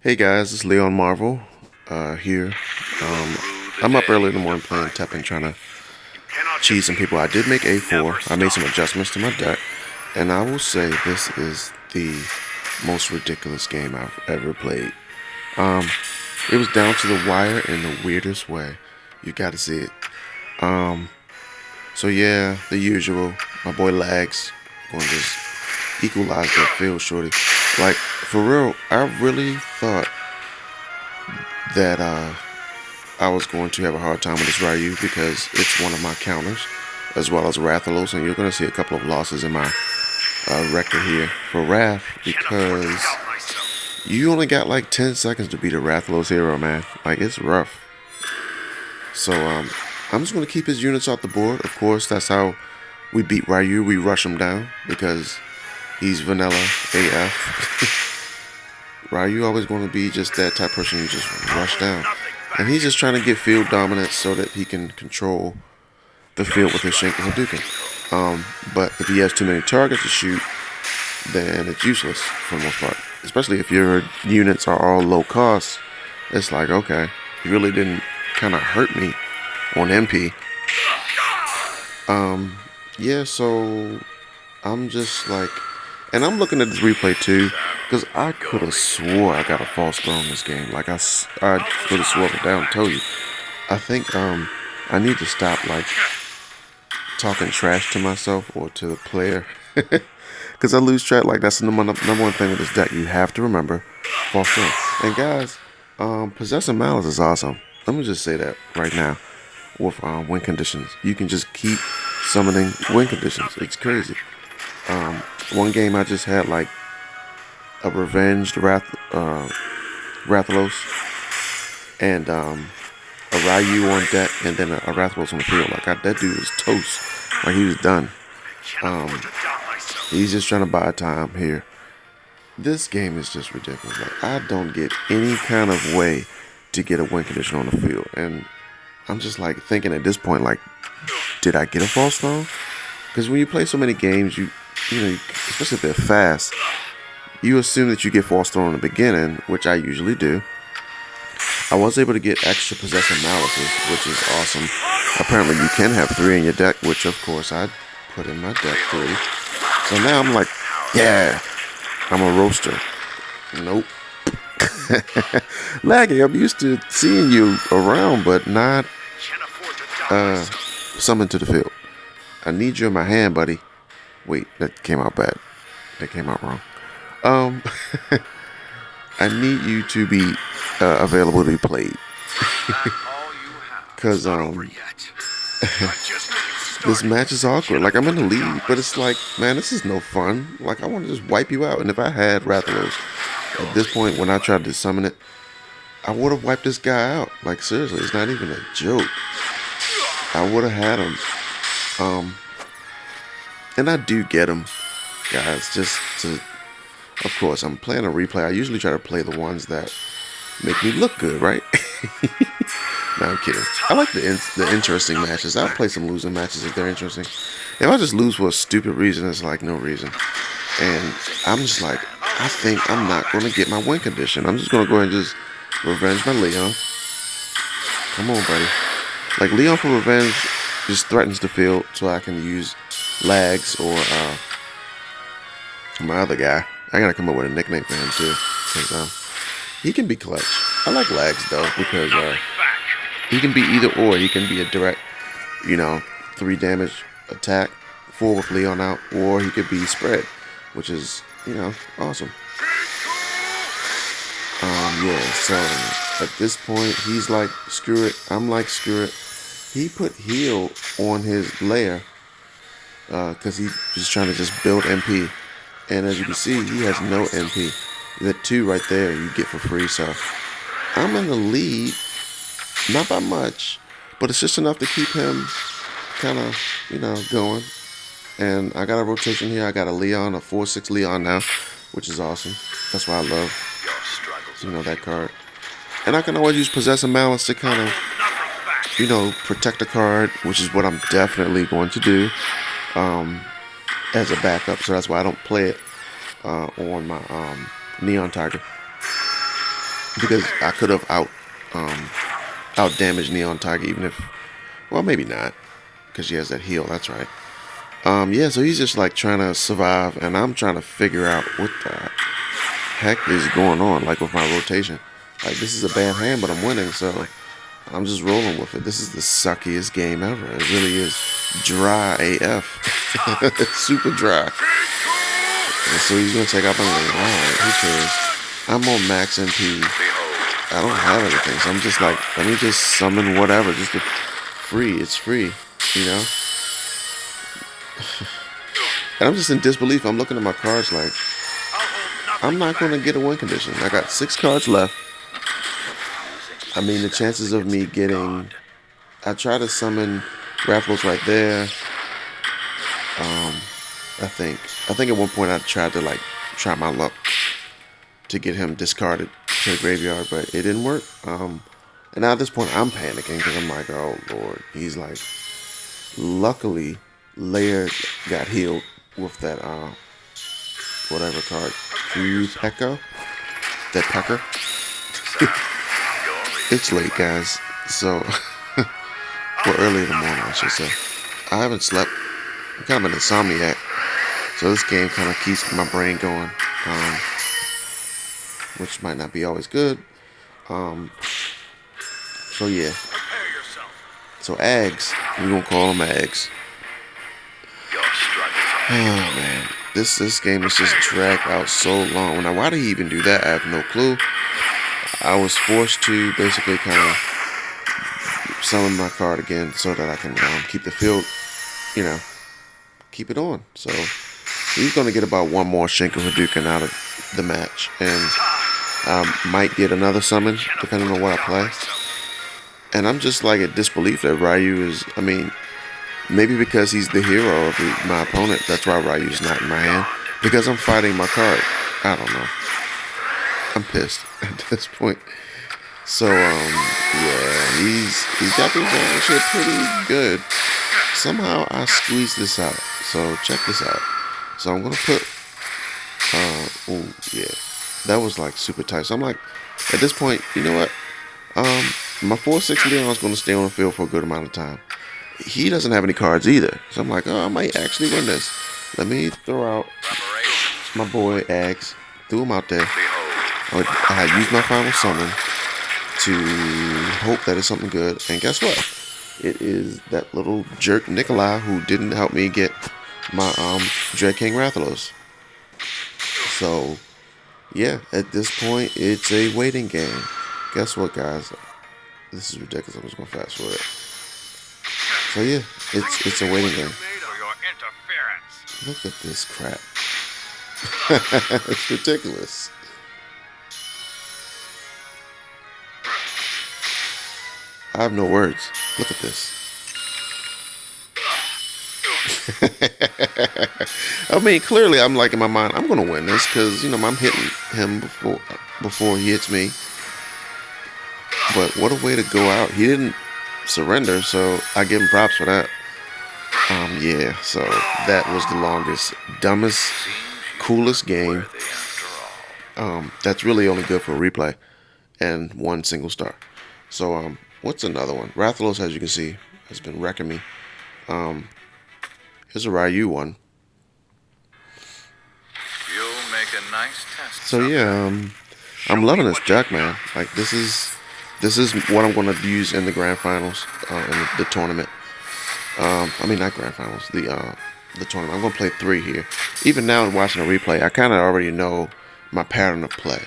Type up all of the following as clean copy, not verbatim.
Hey guys, it's Leon Marvel here. I'm up early in the morning playing Teppen, trying to cheese some people. I did make A4. I made some adjustments to my deck, and I will say this is the most ridiculous game I've ever played. It was down to the wire in the weirdest way. You got to see it. So yeah, the usual. My boy lags, going to just equalize that field shorty. Like for real, I really thought that I was going to have a hard time with this Ryu because it's one of my counters, as well as Rathalos, and you're going to see a couple of losses in my record here for Wrath because you only got like 10 seconds to beat a Rathalos hero, man. Like, it's rough. So I'm just going to keep his units off the board. Of course, that's how we beat Ryu. We rush him down because he's vanilla AF. Ryu always going to be just that type of person you just rush down. And he's just trying to get field dominance so that he can control the field with his Shinken Hadouken. But if he has too many targets to shoot, then it's useless for the most part. Especially if your units are all low cost. It's like, okay, you really didn't kind of hurt me on MP. Yeah, so I'm just like, and I'm looking at this replay too, because I could have swore I got a false throw in this game. Like I could have swore it down and told you. I think I need to stop like talking trash to myself or to the player, because I lose track. Like that's the number one thing with this deck. You have to remember false throw. And guys, possessing malice is awesome. Let me just say that right now. With win conditions, you can just keep summoning win conditions. It's crazy. One game I just had like a revenged Rathalos and a Ryu on deck, and then a Rathalos on the field. Like that dude was toast. Like he was done. He's just trying to buy time here. This game is just ridiculous. Like I don't get any kind of way to get a win condition on the field, and I'm just like thinking at this point, like, did I get a false throw? Because when you play so many games, you know, especially if they're fast, you assume that you get false throw in the beginning, which I usually do. I was able to get extra possessive malices, which is awesome. Apparently, you can have 3 in your deck, which of course I put in my deck 3. So now I'm like, yeah, I'm a roaster. Nope. Laggy, I'm used to seeing you around, but not summoned to the field. I need you in my hand, buddy. Wait, that came out bad. That came out wrong. I need you to be available to be played. Because this match is awkward. Like, I'm in the lead, but it's like, man, this is no fun. Like, I want to just wipe you out. And if I had Rathalos at this point, when I tried to summon it, I would have wiped this guy out. Like, seriously, it's not even a joke. I would have had him. And I do get him, guys, just to, of course, I'm playing a replay. I usually try to play the ones that make me look good, right? No, I'm kidding. I like the interesting matches. I'll play some losing matches if they're interesting. If I just lose for a stupid reason, it's like no reason. And I'm just like, I think I'm not going to get my win condition. I'm just going to go ahead and just revenge my Leon. Come on, buddy. Like, Leon for revenge just threatens the field so I can use Lags or my other guy. I gotta come up with a nickname for him too, because he can be clutch. I like Lags though, because he can be either or. He can be a direct, 3 damage attack, 4 with Leon out, or he could be spread, which is, awesome. Yeah, so at this point, he's like, screw it. I'm like, screw it. He put heal on his lair because he's just trying to just build MP. And as you can see, he has no MP. That 2 right there you get for free. So I'm in the lead, not by much, but it's just enough to keep him kind of, going. And I got a rotation here. I got a Leon, a 4/6 Leon now, which is awesome. That's why I love, that card. And I can always use Possessive Malice to kind of, protect the card, which is what I'm definitely going to do as a backup. So that's why I don't play it on my Neon Tiger. because I could have out damaged Neon Tiger, even if, well, maybe not, because she has that heal. That's right. Yeah, so he's just like trying to survive, and I'm trying to figure out what the heck is going on, like with my rotation. Like, this is a bad hand, but I'm winning, so I'm just rolling with it. This is the suckiest game ever. It really is dry AF. It's super dry. And so he's gonna take out my lane. Alright, who cares? I'm on max MP. I don't have anything, so I'm just like, let me just summon whatever, just to free. It's free, you know? And I'm just in disbelief. I'm looking at my cards like, I'm not going to get a win condition. I got 6 cards left. I mean, the chances of me getting... I try to summon Raffles right there. I think at one point I tried to, like, try my luck to get him discarded to the graveyard, but it didn't work. And now at this point, I'm panicking because I'm like, oh, Lord. He's like... Luckily, Laird got healed with that, whatever card. Pekka? That Pecker? It's late, guys. So, well, early in the morning, I should say. I haven't slept. I'm kind of an insomniac. So this game kind of keeps my brain going. Which might not be always good. So, yeah. So, Ags. We're going to call them Ags. Oh, man. This game is just dragged out so long. Now, why did he even do that? I have no clue. I was forced to basically kind of summon my card again so that I can keep the field, you know, keep it on. So he's going to get about one more Shinka Hadouken out of the match. And might get another summon, depending on what I play. And I'm just like at disbelief that Ryu is, I mean, maybe because he's the hero of my opponent, that's why Ryu's not in my hand. Because I'm fighting my card. I don't know. I'm pissed at this point. So, yeah, he's got this shit pretty good. Somehow I squeezed this out. So check this out. So I'm gonna put, oh yeah, that was like super tight. So I'm like, at this point, you know what? My 4-6 Leon is gonna stay on the field for a good amount of time. He doesn't have any cards either. So I'm like, oh, I might actually win this. Let me throw out my boy Ags. Threw him out there. I had used my final summon to hope that it's something good. And guess what? It is that little jerk Nikolai who didn't help me get my Dread King Rathalos. So, yeah, at this point, it's a waiting game. Guess what, guys? This is ridiculous. I'm just going to fast forward. So, yeah, it's a waiting game. Look at this crap. It's ridiculous. I have no words. Look at this. I mean, clearly, I'm like in my mind, I'm gonna win this because you know I'm hitting him before he hits me. But what a way to go out! He didn't surrender, so I give him props for that. Yeah. So that was the longest, dumbest, coolest game. That's really only good for a replay and one single star. So what's another one? Rathalos, as you can see, has been wrecking me. Here's a Ryu one. You'll make a nice test. So yeah, I'm loving this deck, man. Like this is what I'm gonna use in the grand finals, in the tournament. I mean not grand finals, the tournament. I'm gonna play 3 here. Even now, watching a replay, I kind of already know my pattern of play.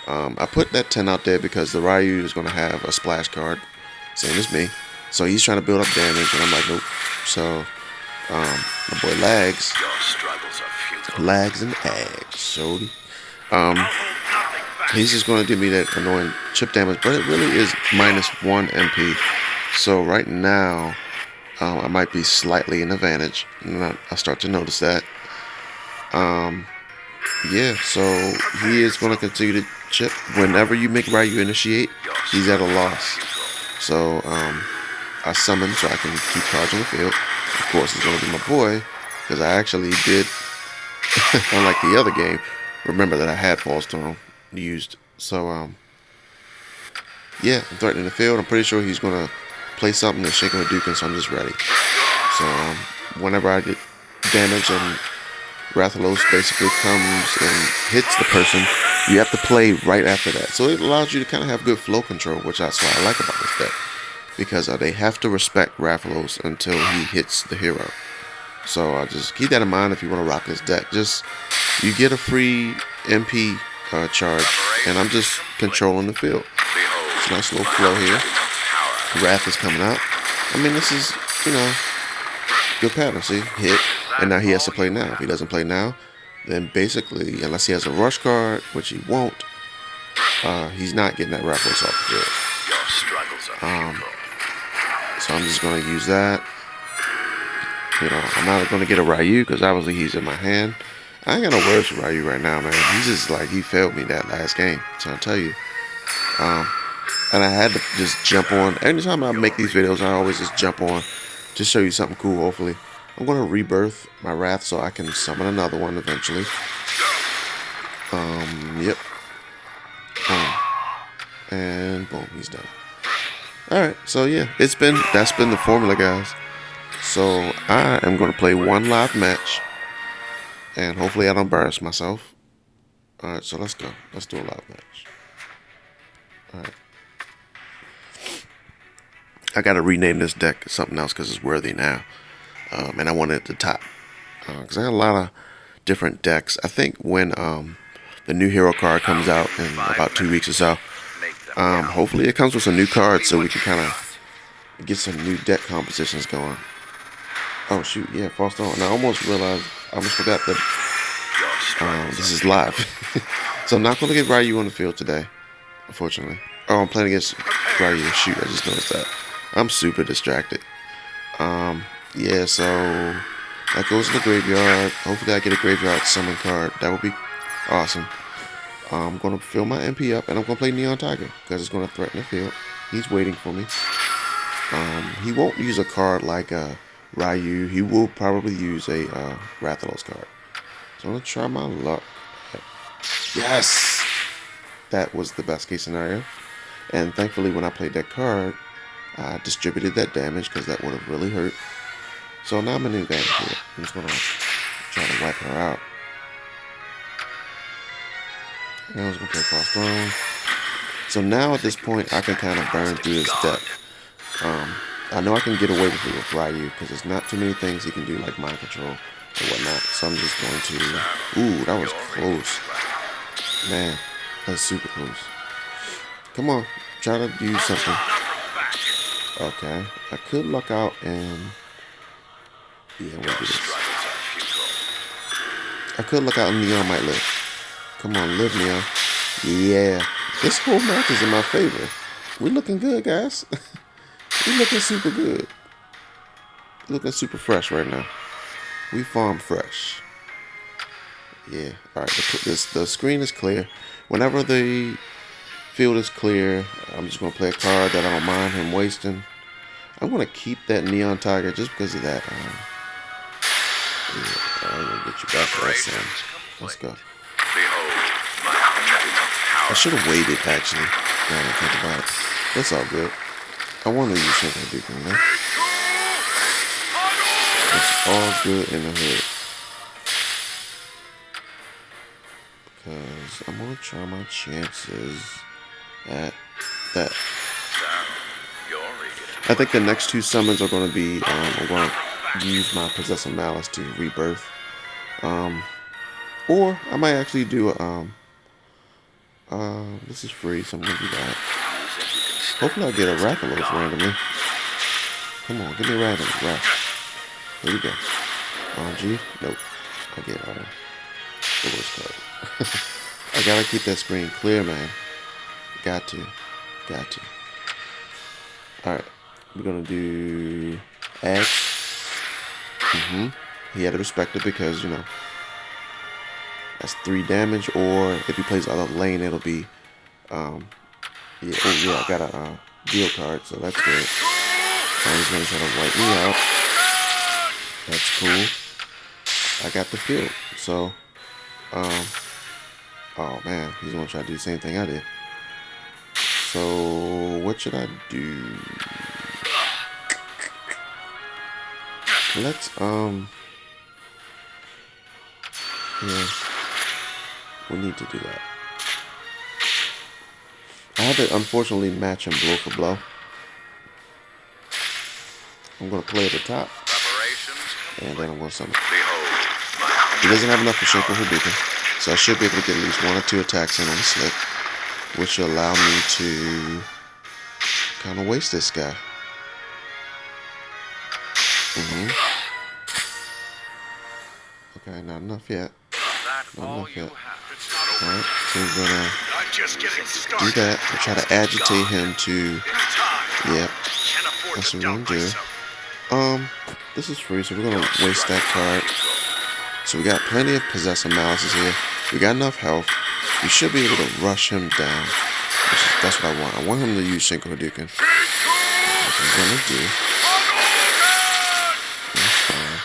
I put that 10 out there because the Ryu is gonna have a splash card, same as me. So he's trying to build up damage, and I'm like, nope. So my boy Lags and Ags, Shody. He's just going to give me that annoying chip damage, but it really is -1 MP. So right now, I might be slightly in advantage, and I start to notice that. Yeah, so he is going to continue to chip. Whenever you make Ryu initiate, he's at a loss. So I summon so I can keep cards on the field. Of course, he's going to be my boy, because I actually did, unlike the other game, remember that I had False Throne used. So, yeah, I'm threatening the field. I'm pretty sure he's gonna play something that's shaking with Dukin, so I'm just ready. So whenever I get damage and Rathalos basically comes and hits the person, you have to play right after that. So it allows you to kind of have good flow control, which that's what I like about this deck. Because they have to respect Rathalos until he hits the hero. So just keep that in mind if you want to rock this deck. Just, you get a free MP charge, and I'm just controlling the field. It's a nice little flow here. Wrath is coming out. I mean, this is, good pattern. See, hit, and now he has to play now. If he doesn't play now, then basically, unless he has a rush card, which he won't, he's not getting that Rathalos off the field. So I'm just going to use that. I'm not going to get a Ryu because obviously he's in my hand. I ain't got no words for Ryu right now, man. He's just like, he failed me that last game. So I'll tell you. And I had to just jump on. Anytime I make these videos, I always just jump on to show you something cool, hopefully. I'm going to rebirth my Wrath so I can summon another one eventually. Yep. Boom. And boom, he's done. Alright, so yeah, that's been the formula, guys. So I am going to play one live match, and hopefully I don't embarrass myself. Alright, so let's go. Let's do a live match. Alright. I got to rename this deck to something else because it's worthy now. And I want it at the top. Because I got a lot of different decks. I think when the new hero card comes out in about 2 weeks or so, hopefully it comes with some new cards so we can kind of get some new deck compositions going. Oh shoot, yeah, false stone. And I almost forgot that this is live. So I'm not going to get Ryu on the field today, unfortunately. Oh, I'm playing against Ryu. Shoot, I just noticed that. I'm super distracted. Yeah, so that goes in the graveyard. Hopefully I get a graveyard summon card. That would be awesome. I'm going to fill my MP up, and I'm going to play Neon Tiger because it's going to threaten the field. He's waiting for me. He won't use a card like Ryu. He will probably use a Rathalos card. So I'm going to try my luck. Yes! That was the best case scenario. And thankfully when I played that card, I distributed that damage because that would have really hurt. So now I'm in the advantage here. I'm just going to try to wipe her out. And I was going to play False Throne. So now at this point, I can kind of burn through this deck. I know I can get away with it with Ryu because there's not too many things he can do like mind control or whatnot. So I'm just going to... Ooh, that was close. Man, that's super close. Come on, try to do something. Okay, I could luck out and... Yeah, we'll do this. I could luck out and Neon might live. Come on, live, Neon. Yeah, this whole match is in my favor. We're looking good, guys. We're looking super good. Looking super fresh right now. We farm fresh. Yeah, alright, the screen is clear. Whenever the field is clear, I'm just going to play a card that I don't mind him wasting. I'm going to keep that Neon Tiger just because of that. Yeah, I'm going to get you back for that, son. Let's go. I should have waited, actually. Now that I think about it. That's all good. I want to use something different, you know? It's all good in the hood. Because I'm going to try my chances at that. I think the next two summons are going to be, I'm going to use my Possessive Malice to rebirth. Or I might actually do a, this is free, so I'm going to do that. Hopefully I'll get a Rathalos randomly. Come on, give me a random Wrath. Here we go. RNG? Nope. I get the worst card. I gotta keep that screen clear, man. Got to. Alright. We're gonna do X. He had to respect it because, you know, that's 3 damage, or if he plays other lane, it'll be, yeah, oh yeah, I got a deal card, so that's good. So I'm just gonna try to wipe me out. That's cool. I got the field, so, oh man, he's gonna try to do the same thing I did. So what should I do? Let's yeah, we need to do that. I had to unfortunately match him blow for blow. I'm gonna play at the top, and then I'm gonna summon. He doesn't have enough for Shinko Hadouken, so I should be able to get at least 1 or 2 attacks in on the slip, which will allow me to kind of waste this guy. Okay, not enough yet. Not enough yet. Alright, so we're gonna do that and try to agitate him to, yeah, that's what we're gonna do. This is free, so we're gonna waste that card. So we got plenty of Possessive Malices here. We got enough health. We should be able to rush him down. That's what I want. I want him to use Shinko Hadouken. That's what I'm gonna do. That's fine.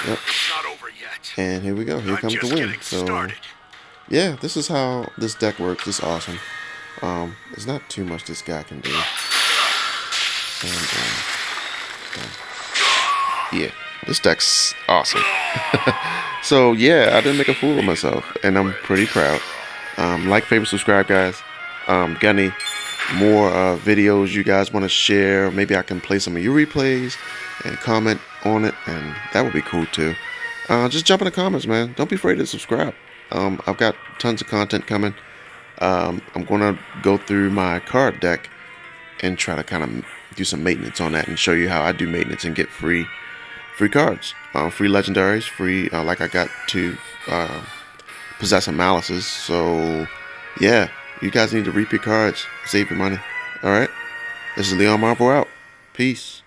Yep. And here we go. Here comes the win. So yeah, this is how this deck works. It's awesome. There's not too much this guy can do. And yeah, this deck's awesome. So yeah, I didn't make a fool of myself, and I'm pretty proud. Like, favorite, subscribe, guys. Got any more videos you guys want to share? Maybe I can play some of your replays and comment on it, and that would be cool too. Just jump in the comments, man. Don't be afraid to subscribe. I've got tons of content coming. I'm gonna go through my card deck and try to kind of do some maintenance on that and show you how I do maintenance and get free cards, free legendaries, free like I got 2 Possessive Malices. So yeah, you guys need to repeat cards, save your money. All right, this is Leon Marvel out. Peace.